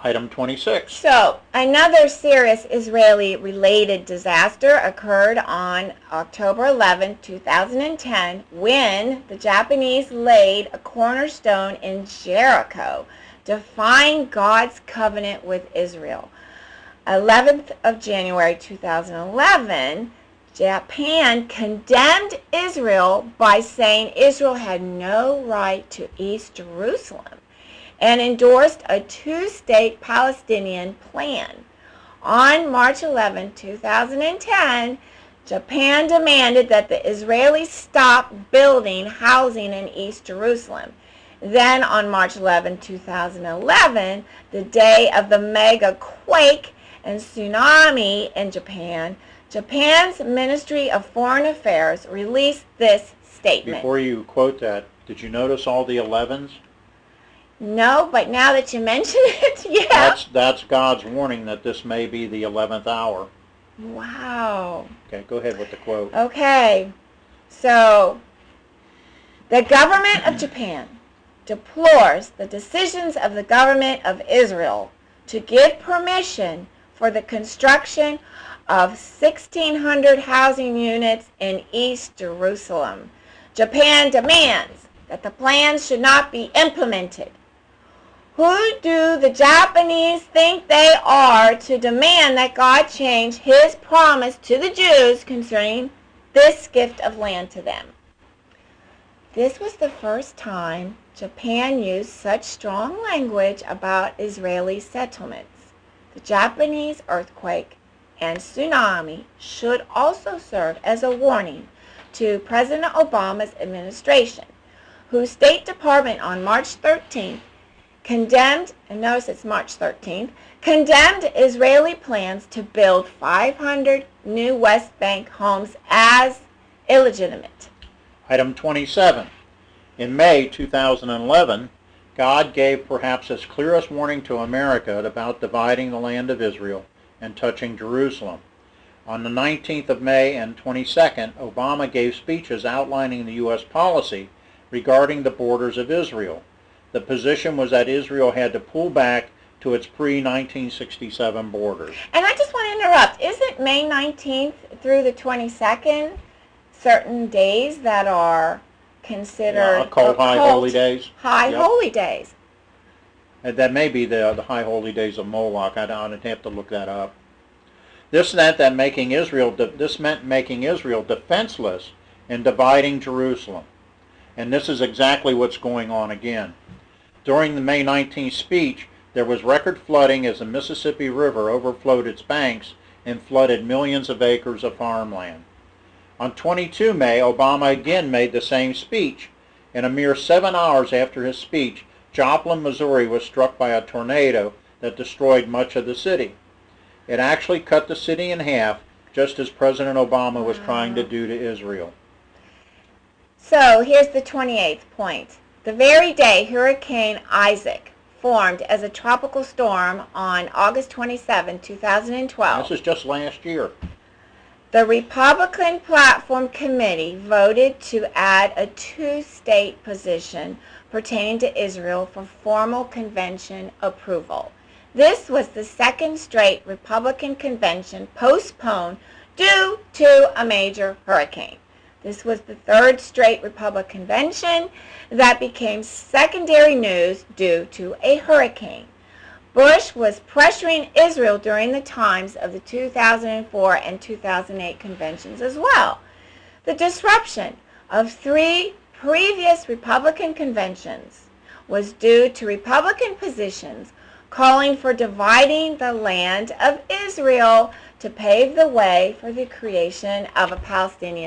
Item 26. So, another serious Israeli-related disaster occurred on October 11, 2010, when the Japanese laid a cornerstone in Jericho, defying God's covenant with Israel. 11th of January 2011, Japan condemned Israel by saying Israel had no right to East Jerusalem and endorsed a two-state Palestinian plan. On March 11, 2010, Japan demanded that the Israelis stop building housing in East Jerusalem. Then on March 11, 2011, the day of the mega quake and tsunami in Japan, Japan's Ministry of Foreign Affairs released this statement. Before you quote that, did you notice all the 11s? No, but now that you mention it, yeah. That's God's warning that this may be the 11th hour. Wow. Okay, go ahead with the quote. Okay, so the government of Japan deplores the decisions of the government of Israel to give permission for the construction of 1,600 housing units in East Jerusalem. Japan demands that the plans should not be implemented. Who do the Japanese think they are to demand that God change His promise to the Jews concerning this gift of land to them? This was the first time Japan used such strong language about Israeli settlements. The Japanese earthquake and tsunami should also serve as a warning to President Obama's administration, whose State Department on March 13th condemned, and notice it's March 13th, condemned Israeli plans to build 500 new West Bank homes as illegitimate. Item 27. In May 2011, God gave perhaps his clearest warning to America about dividing the land of Israel and touching Jerusalem. On the 19th of May and 22nd, Obama gave speeches outlining the U.S. policy regarding the borders of Israel. The position was that Israel had to pull back to its pre-1967 borders. And I just want to interrupt. Isn't May 19th through the 22nd certain days that are considered called High Holy Days? High Holy Days. And that may be the High Holy Days of Moloch. I'd have to look that up. This meant making Israel defenseless in dividing Jerusalem. And this is exactly what's going on again. During the May 19th speech, there was record flooding as the Mississippi River overflowed its banks and flooded millions of acres of farmland. On 22 May, Obama again made the same speech. In a mere 7 hours after his speech, Joplin, Missouri was struck by a tornado that destroyed much of the city. It actually cut the city in half, just as President Obama was trying to do to Israel. So here's the 28th point. The very day Hurricane Isaac formed as a tropical storm on August 27, 2012. This is just last year. The Republican Platform Committee voted to add a two-state position pertaining to Israel for formal convention approval. This was the second straight Republican convention postponed due to a major hurricane. This was the third straight Republican convention that became secondary news due to a hurricane. Bush was pressuring Israel during the times of the 2004 and 2008 conventions as well. The disruption of 3 previous Republican conventions was due to Republican positions calling for dividing the land of Israel to pave the way for the creation of a Palestinian